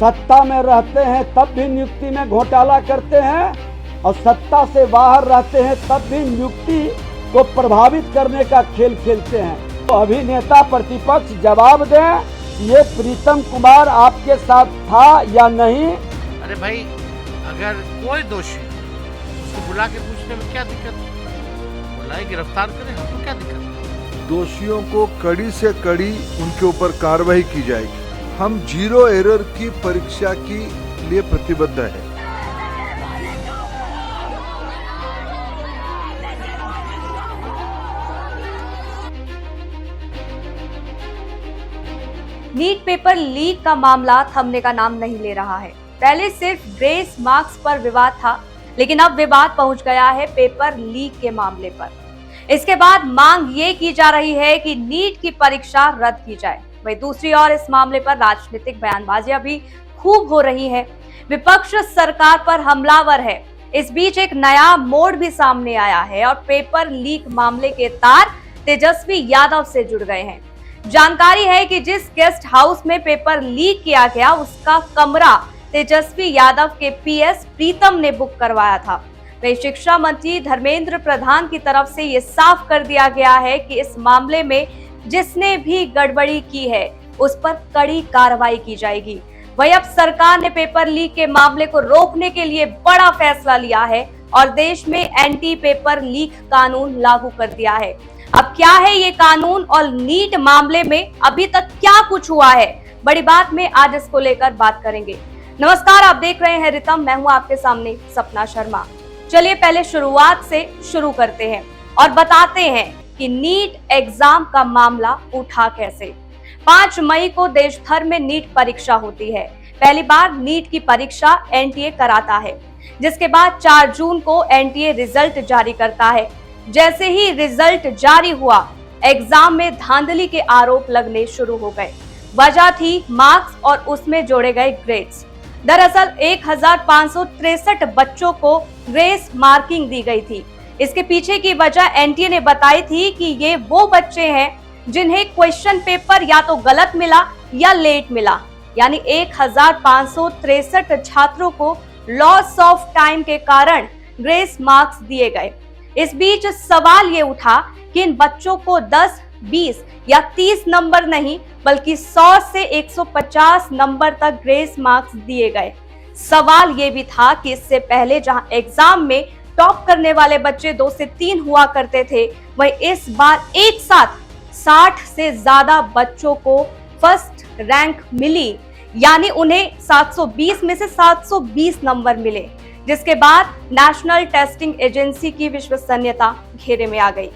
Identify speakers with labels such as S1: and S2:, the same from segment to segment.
S1: सत्ता में रहते हैं तब भी नियुक्ति में घोटाला करते हैं और सत्ता से बाहर रहते हैं तब भी नियुक्ति को प्रभावित करने का खेल खेलते हैं। तो अभिनेता प्रतिपक्ष जवाब दें, ये प्रीतम कुमार आपके साथ था या नहीं?
S2: अरे भाई, अगर कोई दोषी उसको बुला के पूछने में क्या दिक्कत है? बुलाए, गिरफ्तार करें, हमको क्या दिक्कत है?
S3: दोषियों को कड़ी से कड़ी उनके ऊपर कार्रवाई की जाएगी। हम जीरो एरर की परीक्षा के लिए प्रतिबद्ध है।
S4: नीट पेपर लीक का मामला थमने का नाम नहीं ले रहा है। पहले सिर्फ ग्रेस मार्क्स पर विवाद था, लेकिन अब विवाद पहुंच गया है पेपर लीक के मामले पर। इसके बाद मांग ये की जा रही है कि नीट की परीक्षा रद्द की जाए। वहीं दूसरी ओर इस मामले पर राजनीतिक बयानबाजियां भी खूब हो रही है। विपक्ष सरकार पर हमलावर है। इस बीच एक नया मोड़ भी सामने आया है और पेपर लीक मामले के तार तेजस्वी यादव से जुड़ गए हैं। जानकारी है कि जिस गेस्ट हाउस में पेपर लीक किया गया उसका कमरा तेजस्वी यादव के पीएस प्रीतम ने बुक करवाया था। वहीं शिक्षा मंत्री धर्मेंद्र प्रधान की तरफ से ये साफ कर दिया गया है कि इस मामले में जिसने भी गड़बड़ी की है उस पर कड़ी कार्रवाई की जाएगी। वहीं अब सरकार ने पेपर लीक के मामले को रोकने के लिए बड़ा फैसला लिया है और देश में एंटी पेपर लीक कानून लागू कर दिया है। अब क्या है ये कानून और नीट मामले में अभी तक क्या कुछ हुआ है, बड़ी बात में आज इसको लेकर बात करेंगे। नमस्कार, आप देख रहे हैं रितम, मैं हूं आपके सामने सपना शर्मा। चलिए पहले शुरुआत से शुरू करते हैं और बताते हैं कि नीट एग्जाम का मामला उठा कैसे। 5 मई को देश भर में नीट परीक्षा होती है। पहली बार नीट की परीक्षा एनटीए कराता है, जिसके बाद 4 जून को एनटीए रिजल्ट जारी करता है। जैसे ही रिजल्ट जारी हुआ, एग्जाम में धांधली के आरोप लगने शुरू हो गए। वजह थी मार्क्स और उसमें जोड़े गए ग्रेड्स। दरअसल 1563 बच्चों को ग्रेस मार्किंग दी गई थी। इसके पीछे की वजह एनटीए ने बताई थी कि ये वो बच्चे हैं जिन्हें क्वेश्चन पेपर या तो गलत मिला या लेट मिला, यानी 1563 छात्रों को लॉस ऑफ टाइम के कारण ग्रेस मार्क्स दिए गए। इस बीच सवाल ये उठा कि इन बच्चों को 10, 20 या 30 नंबर नहीं बल्कि 100 से 150 नंबर तक ग्रेस मार्क्स दिए गए। सवाल ये भी था कि इससे पहले जहां एग्जाम में टॉप करने वाले बच्चे 2 से 3 हुआ करते थे, वहीं इस बार एक साथ 60 से ज्यादा बच्चों को फर्स्ट रैंक मिली, यानी उन्हें 720 में से 720 नंबर मिले, जिसके बाद नेशनल टेस्टिंग एजेंसी की विश्वसनीयता घेरे में आ गई।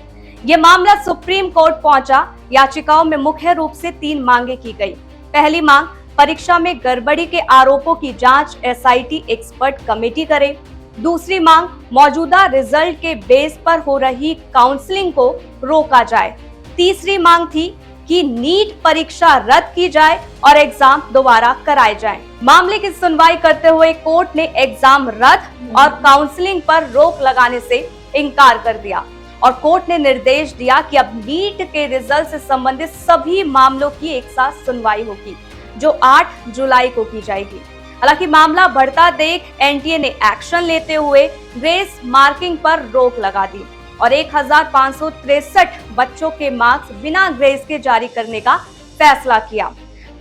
S4: ये मामला सुप्रीम कोर्ट पहुंचा। याचिकाओं में मुख्य रूप से 3 मांगे की गई। पहली मांग, परीक्षा में गड़बड़ी के आरोपों की जांच एसआईटी एक्सपर्ट कमेटी करे। दूसरी मांग, मौजूदा रिजल्ट के बेस पर हो रही काउंसलिंग को रोका जाए। तीसरी मांग थी कि नीट परीक्षा रद्द की जाए और एग्जाम दोबारा कराए जाएं। मामले की सुनवाई करते हुए कोर्ट ने एग्जाम रद्द और काउंसलिंग पर रोक लगाने से इनकार कर दिया और कोर्ट ने निर्देश दिया कि अब नीट के रिजल्ट से संबंधित सभी मामलों की एक साथ सुनवाई होगी, जो 8 जुलाई को की जाएगी। हालांकि मामला बढ़ता देख एनटीए ने एक्शन लेते हुए ग्रेस मार्किंग पर रोक लगा दी और 1563 बच्चों के मार्क्स बिना ग्रेस के जारी करने का फैसला किया।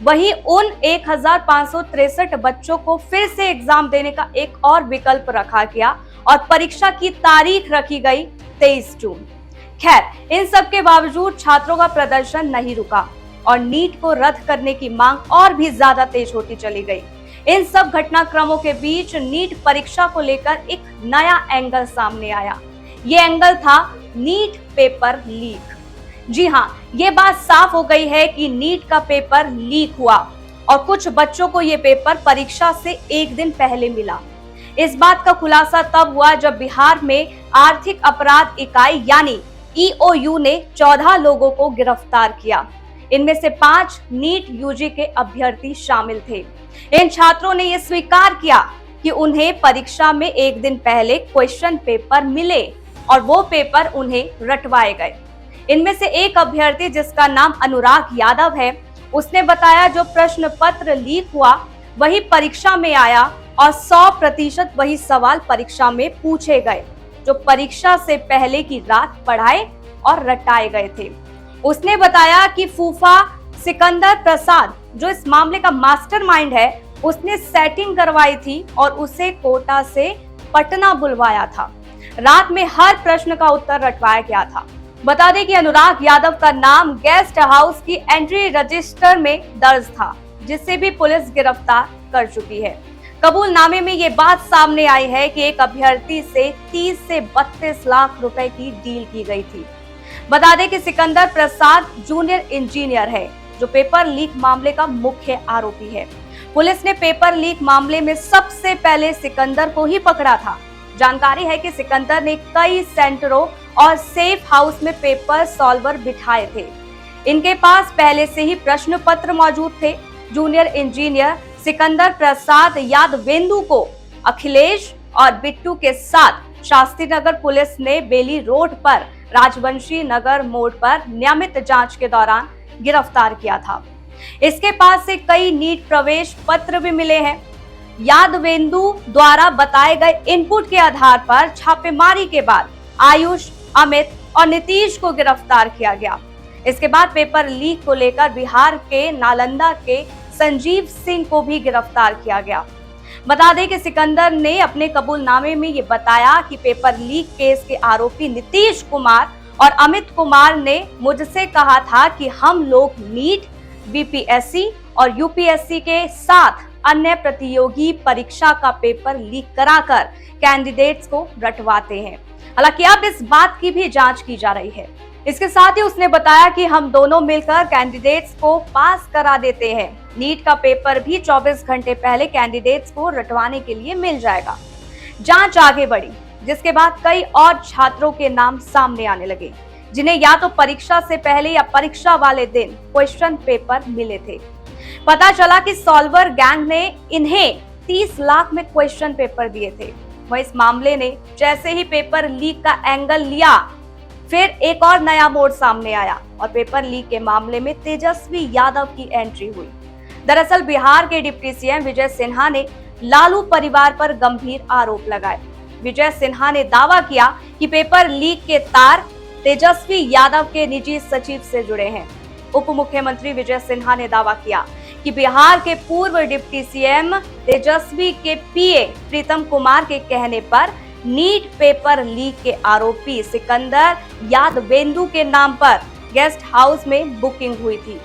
S4: वहीं उन 1563 बच्चों को फिर से एग्जाम देने का एक और विकल्प रखा गया और परीक्षा की तारीख रखी गई 23 जून। खैर, इन सब के बावजूद छात्रों का प्रदर्शन नहीं रुका और नीट को रद्द करने की मांग और भी ज्यादा तेज होती चली गई। इन सब घटनाक्रमों के बीच नीट परीक्षा को लेकर एक नया एंगल सामने आया। ये एंगल था नीट पेपर लीक। जी हाँ, ये बात साफ हो गई है कि नीट का पेपर लीक हुआ और कुछ बच्चों को ये पेपर परीक्षा से एक दिन पहले मिला। इस बात का खुलासा तब हुआ जब बिहार में आर्थिक अपराध इकाई यानी ईओयू ने 14 लोगों को गिरफ्तार किया। इनमें से 5 नीट यूजी के अभ्यर्थी शामिल थे। इन छात्रों ने यह स्वीकार किया कि उन्हें परीक्षा में एक दिन पहले क्वेश्चन पेपर मिले और वो पेपर उन्हें रटवाए गए। इनमें से एक अभ्यर्थी जिसका नाम अनुराग यादव है, उसने बताया जो प्रश्न पत्र लीक हुआ वही परीक्षा में आया और 100% वही सवाल परीक्षा में पूछे गए जो परीक्षा से पहले की रात पढ़ाए और रटाए गए थे। उसने बताया कि फूफा सिकंदर प्रसाद जो इस मामले का मास्टरमाइंड है, उसने सेटिंग करवाई थी और उसे कोटा से पटना बुलवाया था। रात में हर प्रश्न का उत्तर रटवाया गया था। बता दें कि अनुराग यादव का नाम गेस्ट हाउस की एंट्री रजिस्टर में दर्ज था, जिसे भी पुलिस गिरफ्तार कर चुकी है। कबूलनामे में ये बात सामने आई है कि एक अभ्यर्थी से 30 से 32 लाख रुपए की डील की गई थी। बता दें कि सिकंदर प्रसाद जूनियर इंजीनियर है जो पेपर लीक मामले का मुख्य आरोपी है। पुलिस ने पेपर लीक मामले में सबसे पहले सिकंदर को ही पकड़ा था। जानकारी है कि सिकंदर ने कई सेंटरों और सेफ हाउस में पेपर सॉल्वर बिठाए थे। इनके पास पहले से ही प्रश्न पत्र मौजूद थे। जूनियर इंजीनियर सिकंदर प्रसाद यादवेंदु को अखिलेश और बिट्टू के साथ शास्त्री नगर पुलिस ने बेली रोड पर राजवंशी नगर मोड़ पर नियमित जांच के दौरान गिरफ्तार किया था। इसके पास से कई नीट प्रवेश पत्र भी मिले हैं। यादवेंदु द्वारा बताए गए इनपुट के आधार पर छापेमारी के बाद आयुष, अमित और नीतीश को गिरफ्तार किया गया। इसके बाद पेपर लीक को लेकर बिहार के नालंदा के संजीव सिंह को भी गिरफ्तार किया गया। बता दें कि सिकंदर ने अपने कबूलनामे में ये बताया कि पेपर लीक केस के आरोपी नीतीश कुमार और अमित कुमार ने मुझसे कहा था कि हम लोग नीट, बीपीएससी और यूपीएससी के साथ अन्य प्रतियोगी परीक्षा का पेपर लीक कराकर कैंडिडेट्स को रटवाते हैं। हालांकि अब इस बात की भी जांच की जा रही है। इसके साथ ही उसने बताया कि हम दोनों मिलकर कैंडिडेट्स को पास करा देते हैं। नीट का पेपर भी 24 घंटे पहले कैंडिडेट्स को रटवाने के लिए मिल जाएगा। जांच आगे बढ़ी, जिसके बाद कई और छात्रों के नाम सामने आने लगे, जिन्हें या तो परीक्षा से पहले या परीक्षा वाले दिन क्वेश्चन पेपर मिले थे। पता चला कि सॉल्वर गैंग ने इन्हें 30 लाख में क्वेश्चन पेपर दिए थे। वह इस मामले ने जैसे ही पेपर लीक का एंगल लिया, फिर एक और नया मोड़ सामने आया और पेपर लीक के मामले में तेजस्वी यादव की एंट्री हुई। दरअसल बिहार के डिप्टी सीएम विजय सिन्हा ने लालू परिवार पर गंभीर आरोप लगाए। विजय सिन्हा ने दावा किया कि पेपर लीक के तार तेजस्वी यादव के निजी सचिव से जुड़े हैं। उप मुख्यमंत्री विजय सिन्हा ने दावा किया कि बिहार के पूर्व डिप्टी सीएम तेजस्वी के पीए प्रीतम कुमार के कहने पर नीट पेपर लीक के आरोपी सिकंदर यादवेंदु के नाम पर गेस्ट हाउस में बुकिंग हुई थी।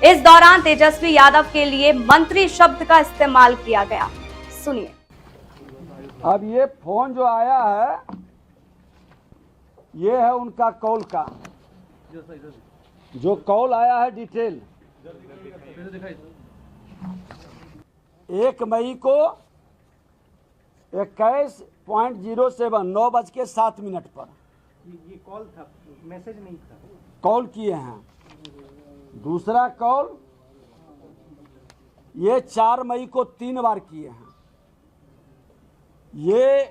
S4: इस दौरान तेजस्वी यादव के लिए मंत्री शब्द का इस्तेमाल किया गया। सुनिए।
S1: अब ये फोन जो आया है, ये है उनका कॉल का, जो कॉल आया है डिटेल। 1 मई को 21:07 9:07 पर
S5: ये कॉल था, मैसेज नहीं था।
S1: कॉल किए हैं। दूसरा कॉल ये 4 मई को 3 बार किए हैं। ये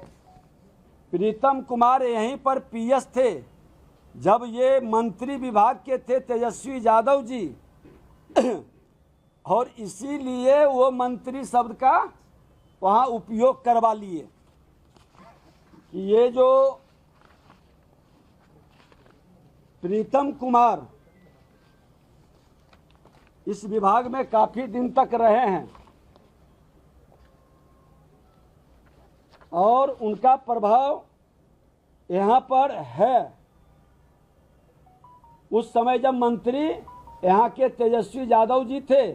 S1: प्रीतम कुमार यहीं पर पीएस थे जब ये मंत्री विभाग के थे तेजस्वी यादव जी, और इसीलिए वो मंत्री शब्द का वहाँ उपयोग करवा लिए कि ये जो प्रीतम कुमार इस विभाग में काफी दिन तक रहे हैं और उनका प्रभाव यहाँ पर है। उस समय जब मंत्री यहाँ के तेजस्वी यादव जी थे,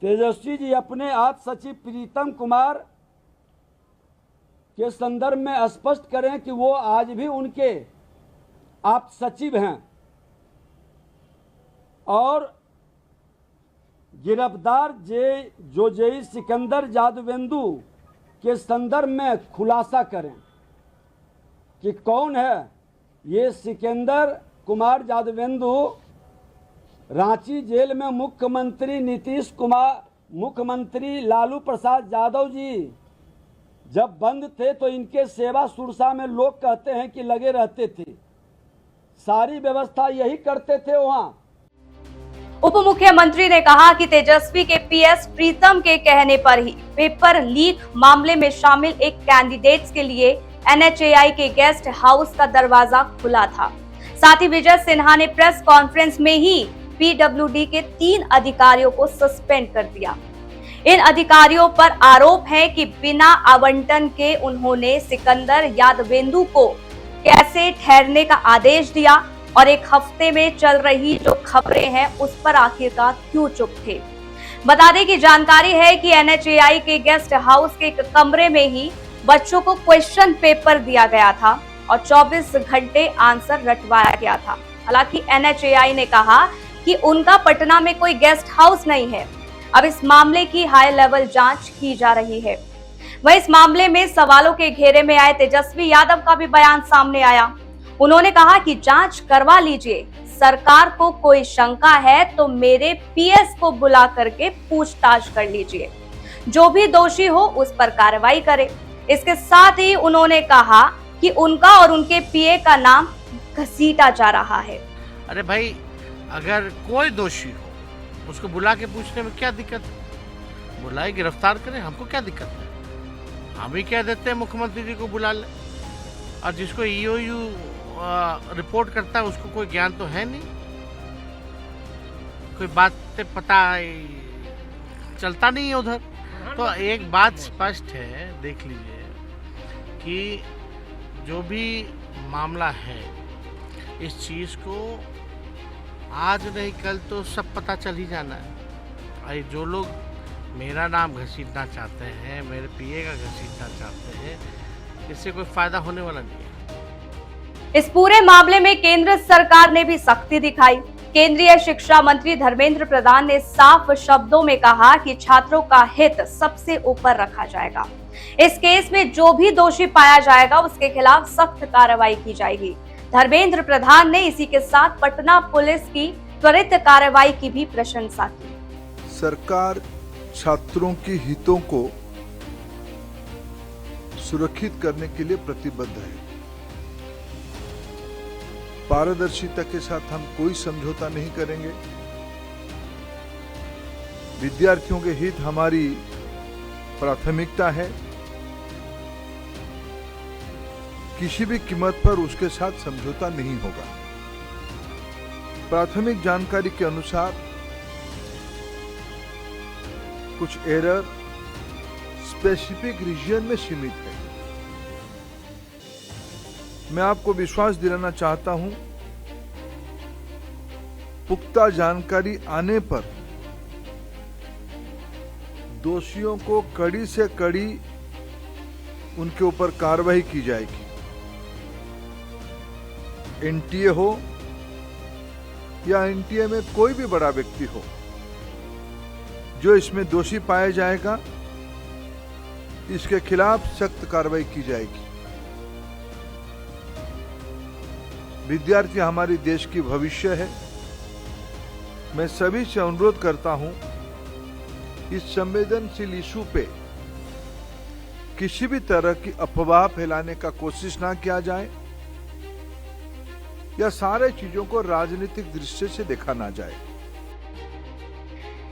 S1: तेजस्वी जी अपने आप सचिव प्रीतम कुमार के संदर्भ में स्पष्ट करें कि वो आज भी उनके आप सचिव हैं और गिरफ्तार जेई सिकंदर यादवेंदु के संदर्भ में खुलासा करें कि कौन है ये सिकंदर कुमार यादवेंदु। रांची जेल में मुख्यमंत्री नीतीश कुमार, मुख्यमंत्री लालू प्रसाद यादव जी जब बंद थे तो इनके सेवा सुरसा में लोग कहते हैं कि लगे रहते थे, सारी व्यवस्था यही करते थे वहाँ।
S4: उप मुख्यमंत्री ने कहा कि तेजस्वी के पीएस प्रीतम के कहने पर ही पेपर लीक मामले में शामिल एक कैंडिडेट्स के लिए एनएचएआई के गेस्ट हाउस का दरवाजा खुला था। साथ ही विजय सिन्हा ने प्रेस कॉन्फ्रेंस में ही पीडब्ल्यूडी के 3 अधिकारियों को सस्पेंड कर दिया। इन अधिकारियों पर आरोप है कि बिना आवंटन के उन्होंने सिकंदर यादवेंदु को कैसे ठहरने का आदेश दिया और एक हफ्ते में चल रही जो खबरें हैं उस पर आखिरकार क्यों चुप थे। बता दें कि जानकारी है कि एनएचएआई के गेस्ट हाउस के एक कमरे में ही बच्चों को क्वेश्चन पेपर दिया गया था और 24 घंटे आंसर रटवाया गया था। हालांकि एनएचएआई ने कहा कि उनका पटना में कोई गेस्ट हाउस नहीं है। अब इस मामले की हाई लेवल जांच की जा रही है। वहीं इस मामले में सवालों के घेरे में आए तेजस्वी यादव का भी बयान सामने आया। उन्होंने कहा कि जांच करवा लीजिए, सरकार को कोई शंका है तो मेरे पीएस को बुला करके पूछताछ कर लीजिए, जो भी दोषी हो उस पर कार्रवाई करे। इसके साथ ही उन्होंने कहा कि उनका और उनके पीए का नाम घसीटा जा रहा है।
S2: अरे भाई, अगर कोई दोषी हो उसको बुला के पूछने में क्या दिक्कत है? बुलाए, गिरफ्तार करें, हमको क्या दिक्कत है? हम ही कह देते हैं मुख्यमंत्री जी को बुला ले। और जिसको ईओयू रिपोर्ट करता है उसको कोई ज्ञान तो है नहीं, कोई बातें पता चलता नहीं है उधर। तो एक बात स्पष्ट है, देख लीजिए कि जो भी मामला है इस चीज़ को आज नहीं कल तो सब पता चल ही जाना है। भाई, जो लोग मेरा नाम घसीटना चाहते हैं, मेरे पीए का घसीटना चाहते हैं, इससे कोई फायदा होने वाला नहीं है।
S4: इस पूरे मामले में केंद्र सरकार ने भी सख्ती दिखाई। केंद्रीय शिक्षा मंत्री धर्मेंद्र प्रधान ने साफ शब्दों में कहा कि छात्रों का हित सबसे ऊपर रखा जाएगा। इस केस में जो भी दोषी पाया जाएगा उसके खिलाफ सख्त कार्रवाई की जाएगी। धर्मेंद्र प्रधान ने इसी के साथ पटना पुलिस की त्वरित कार्रवाई की भी प्रशंसा की।
S3: सरकार छात्रों के हितों को सुरक्षित करने के लिए प्रतिबद्ध है। पारदर्शिता के साथ हम कोई समझौता नहीं करेंगे। विद्यार्थियों के हित हमारी प्राथमिकता है। किसी भी कीमत पर उसके साथ समझौता नहीं होगा। प्राथमिक जानकारी के अनुसार कुछ एरर स्पेसिफिक रीजन में सीमित है। मैं आपको विश्वास दिलाना चाहता हूं, पुख्ता जानकारी आने पर दोषियों को कड़ी से कड़ी उनके ऊपर कार्रवाई की जाएगी। एनटीए हो या एनटीए में कोई भी बड़ा व्यक्ति हो, जो इसमें दोषी पाया जाएगा इसके खिलाफ सख्त कार्रवाई की जाएगी। विद्यार्थी हमारे देश की भविष्य है। मैं सभी से अनुरोध करता हूं, इस संवेदनशील इशू पे किसी भी तरह की अफवाह फैलाने का कोशिश ना किया जाए या सारे चीजों को राजनीतिक दृष्टि से देखा ना जाए।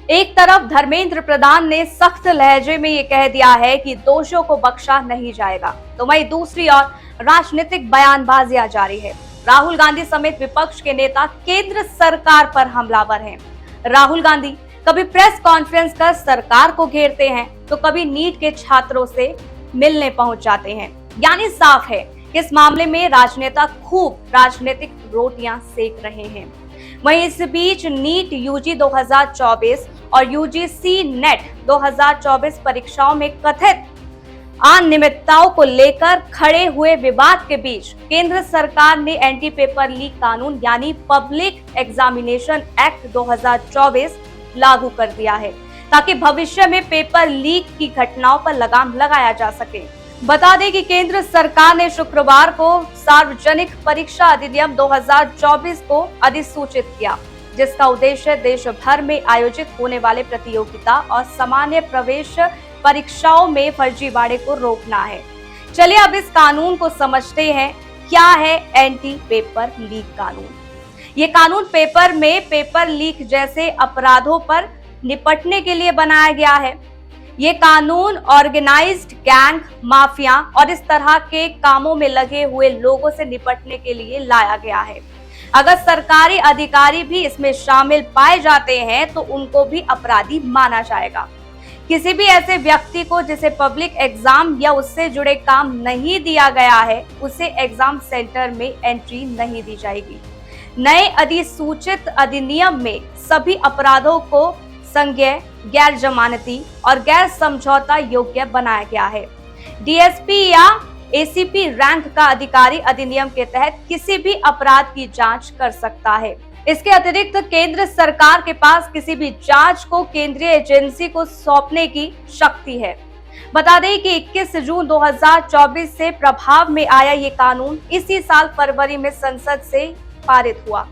S4: एक तरफ धर्मेंद्र प्रधान ने सख्त लहजे में ये कह दिया है कि दोषियों को बख्शा नहीं जाएगा, तो वहीं दूसरी ओर राजनीतिक बयानबाजियां जारी है। राहुल गांधी समेत विपक्ष के नेता केंद्र सरकार पर हमलावर हैं। राहुल गांधी कभी प्रेस कॉन्फ्रेंस कर सरकार को घेरते हैं तो कभी नीट के छात्रों से मिलने पहुंच जाते हैं। यानी साफ है कि इस मामले में राजनेता खूब राजनीतिक रोटियां सेक रहे हैं। वहीं इस बीच नीट यूजी 2024 और यूजीसी नेट 2024 परीक्षाओं में कथित अनियमितताओं को लेकर खड़े हुए विवाद के बीच केंद्र सरकार ने एंटी पेपर लीक कानून यानी पब्लिक एग्जामिनेशन एक्ट 2024 लागू कर दिया है, ताकि भविष्य में पेपर लीक की घटनाओं पर लगाम लगाया जा सके। बता दें कि केंद्र सरकार ने शुक्रवार को सार्वजनिक परीक्षा अधिनियम 2024 को अधिसूचित किया, जिसका उद्देश्य देश भर में आयोजित होने वाले प्रतियोगिता और सामान्य प्रवेश परीक्षाओं में फर्जीवाड़े को रोकना है। चलिए अब इस कानून को समझते हैं। क्या है एंटी पेपर लीक कानून? ये कानून पेपर में पेपर लीक जैसे अपराधों पर निपटने के लिए बनाया गया है। ये कानून ऑर्गेनाइज्ड गैंग, माफिया और इस तरह के कामों में लगे हुए लोगों से निपटने के लिए लाया गया है। अगर सरकारी अधिकारी भी इसमें शामिल पाए जाते हैं तो उनको भी अपराधी माना जाएगा। किसी भी ऐसे व्यक्ति को जिसे पब्लिक एग्जाम या उससे जुड़े काम नहीं दिया गया है, उसे एग्जाम सेंटर में एंट्री नहीं दी जाएगी। नए अधिसूचित अधिनियम में सभी अपराधों को संज्ञेय, गैर जमानती और गैर समझौता योग्य बनाया गया है। डीएसपी या एसीपी रैंक का अधिकारी अधिनियम के तहत किसी भी अपराध की जांच कर सकता है। इसके अतिरिक्त केंद्र सरकार के पास किसी भी जांच को केंद्रीय एजेंसी को सौंपने की शक्ति है। बता दें कि 21 जून 2024 से प्रभाव में आया ये कानून इसी साल फरवरी में संसद से पारित हुआ।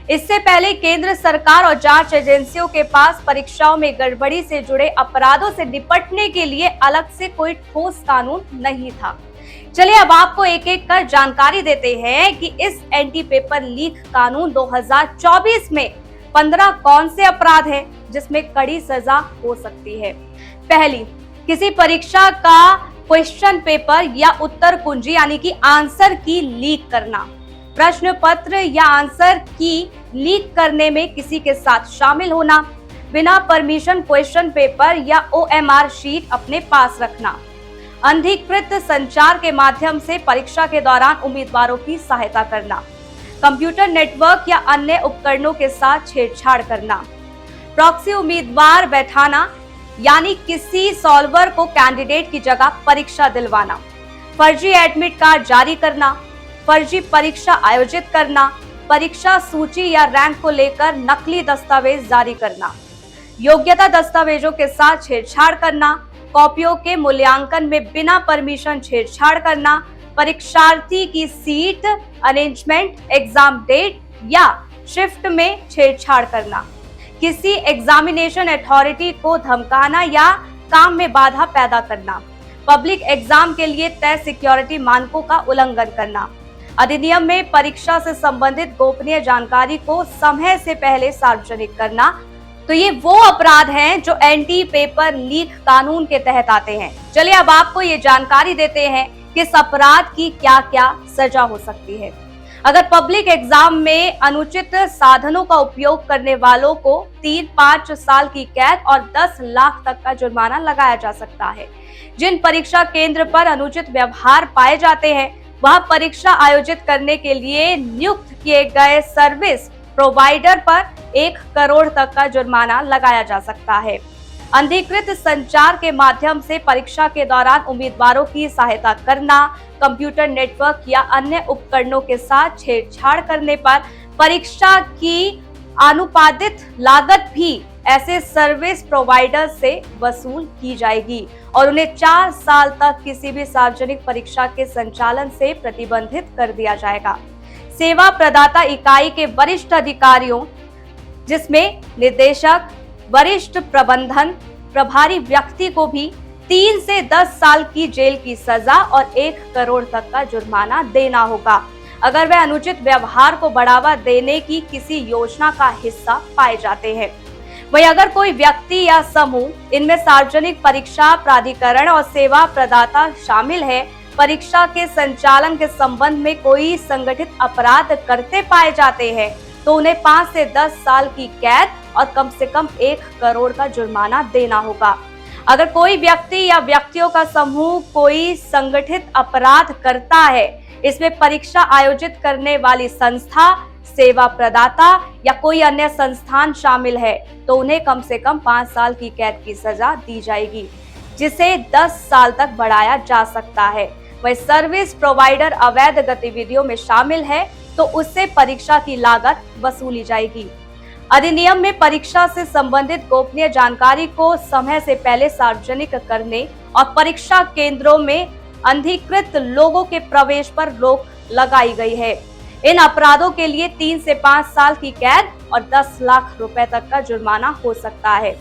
S4: इससे पहले केंद्र सरकार और जांच एजेंसियों के पास परीक्षाओं में गड़बड़ी से जुड़े अपराधों से निपटने के लिए अलग से कोई ठोस कानून नहीं था। चलिए अब आपको एक एक कर जानकारी देते हैं कि इस एंटी पेपर लीक कानून 2024 में 15 कौन से अपराध हैं जिसमें कड़ी सजा हो सकती है। पहली, किसी परीक्षा का क्वेश्चन पेपर या उत्तर कुंजी यानी कि आंसर की लीक करना। प्रश्न पत्र या आंसर की लीक करने में किसी के साथ शामिल होना, बिना परमिशन क्वेश्चन पेपर या OMR शीट अपने पास रखना, अनधिकृत संचार के माध्यम से परीक्षा के दौरान उम्मीदवारों की सहायता करना, कंप्यूटर नेटवर्क या अन्य उपकरणों के साथ छेड़छाड़ करना, प्रॉक्सी उम्मीदवार बैठाना यानी किसी सॉल्वर को कैंडिडेट की जगह परीक्षा दिलवाना, फर्जी एडमिट कार्ड जारी करना, फर्जी परीक्षा आयोजित करना, परीक्षा सूची या रैंक को लेकर नकली दस्तावेज जारी करना, योग्यता दस्तावेजों के साथ छेड़छाड़ करना, कॉपियों के मूल्यांकन में बिना परमिशन छेड़छाड़ करना, परीक्षार्थी की सीट, अरेंजमेंट, एग्जाम डेट या शिफ्ट में छेड़छाड़ करना, किसी एग्जामिनेशन अथॉरिटी को धमकाना या काम में बाधा पैदा करना, पब्लिक एग्जाम के लिए तय सिक्योरिटी मानकों का उल्लंघन करना, अधिनियम में परीक्षा से संबंधित गोपनीय जानकारी को समय से पहले सार्वजनिक करना। तो ये वो अपराध हैं जो एंटी पेपर लीक कानून के तहत आते हैं। चलिए अब आपको ये जानकारी देते हैं कि इस अपराध की क्या क्या सजा हो सकती है। अगर पब्लिक एग्जाम में अनुचित साधनों का उपयोग करने वालों को 3-5 साल की कैद और 10 लाख तक का जुर्माना लगाया जा सकता है। जिन परीक्षा केंद्र पर अनुचित व्यवहार पाए जाते हैं वह परीक्षा आयोजित करने के लिए नियुक्त किए गए सर्विस प्रोवाइडर पर 1 करोड़ तक का जुर्माना लगाया जा सकता है। अनधिकृत संचार के माध्यम से परीक्षा के दौरान उम्मीदवारों की सहायता करना, कंप्यूटर नेटवर्क या अन्य उपकरणों के साथ छेड़छाड़ करने पर परीक्षा की आनुपातिक लागत भी ऐसे सर्विस प्रोवाइडर से वसूल की जाएगी और उन्हें 4 साल तक किसी भी सार्वजनिक परीक्षा के संचालन से प्रतिबंधित कर दिया जाएगा। सेवा प्रदाता इकाई के वरिष्ठ अधिकारियों जिसमें निदेशक, वरिष्ठ प्रबंधन प्रभारी व्यक्ति को भी 3 से 10 साल की जेल की सजा और 1 करोड़ तक का जुर्माना देना होगा अगर वह अनुचित व्यवहार को बढ़ावा देने की किसी योजना का हिस्सा पाए जाते हैं। वहीं अगर कोई व्यक्ति या समूह इनमें सार्वजनिक परीक्षा प्राधिकरण और सेवा प्रदाता शामिल है, परीक्षा के संचालन के संबंध में कोई संगठित अपराध करते पाए जाते हैं तो उन्हें 5 से 10 साल की कैद और कम से कम 1 करोड़ का जुर्माना देना होगा। अगर कोई व्यक्ति या व्यक्तियों का समूह कोई संगठित अपराध करता है, इसमें परीक्षा आयोजित करने वाली संस्था, सेवा प्रदाता या कोई अन्य संस्थान शामिल है तो उन्हें कम से कम 5 साल की कैद की सजा दी जाएगी, जिसे 10 साल तक बढ़ाया जा सकता है। वही सर्विस प्रोवाइडर अवैध गतिविधियों में शामिल है तो उससे परीक्षा की लागत वसूली जाएगी। अधिनियम में परीक्षा से संबंधित गोपनीय जानकारी को समय से पहले सार्वजनिक करने और परीक्षा केंद्रों में अनधिकृत लोगों के प्रवेश पर रोक लगाई गई है। इन अपराधों के लिए 3 से 5 साल की कैद और 10 लाख रुपए तक का जुर्माना हो सकता है।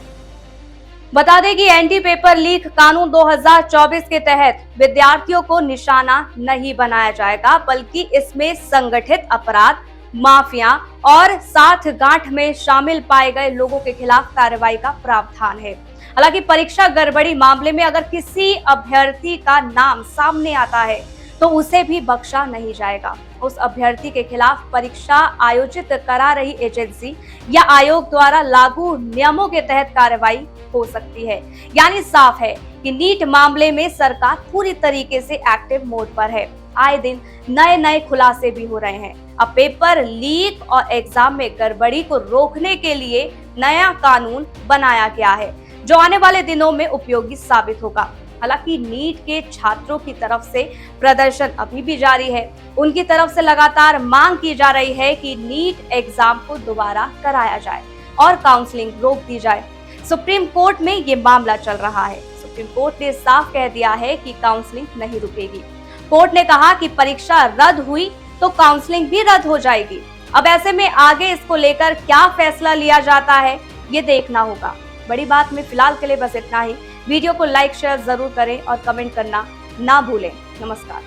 S4: बता दें कि एंटी पेपर लीक कानून 2024 के तहत विद्यार्थियों को निशाना नहीं बनाया जाएगा, बल्कि इसमें संगठित अपराध, माफिया और साथ गांठ में शामिल पाए गए लोगों के खिलाफ कार्रवाई का प्रावधान है। हालांकि परीक्षा गड़बड़ी मामले में अगर किसी अभ्यर्थी का नाम सामने आता है तो उसे भी बख्शा नहीं जाएगा। उस अभ्यर्थी के खिलाफ परीक्षा आयोजित करा रही एजेंसी या आयोग द्वारा लागू नियमों के तहत कार्रवाई हो सकती है। यानी साफ है कि नीट मामले में सरकार पूरी तरीके से एक्टिव मोड पर है। आए दिन नए नए खुलासे भी हो रहे हैं। अब पेपर लीक और एग्जाम में गड़बड़ी को रोकने के लिए नया कानून बनाया गया है, जो आने वाले दिनों में उपयोगी साबित होगा। हालांकि नीट के छात्रों की तरफ से प्रदर्शन अभी भी जारी है। उनकी तरफ से लगातार मांग की जा रही है कि नीट एग्जाम को दोबारा कराया जाए और काउंसलिंग रोक दी जाए। सुप्रीम कोर्ट में ये मामला चल रहा है। सुप्रीम कोर्ट ने साफ कह दिया है कि काउंसलिंग नहीं रुकेगी। कोर्ट ने कहा कि परीक्षा रद्द हुई तो काउंसलिंग भी रद्द हो जाएगी। अब ऐसे में आगे इसको लेकर क्या फैसला लिया जाता है, ये देखना होगा। बड़ी बात में फिलहाल के लिए बस इतना ही। वीडियो को लाइक शेयर जरूर करें और कमेंट करना ना भूलें। नमस्कार।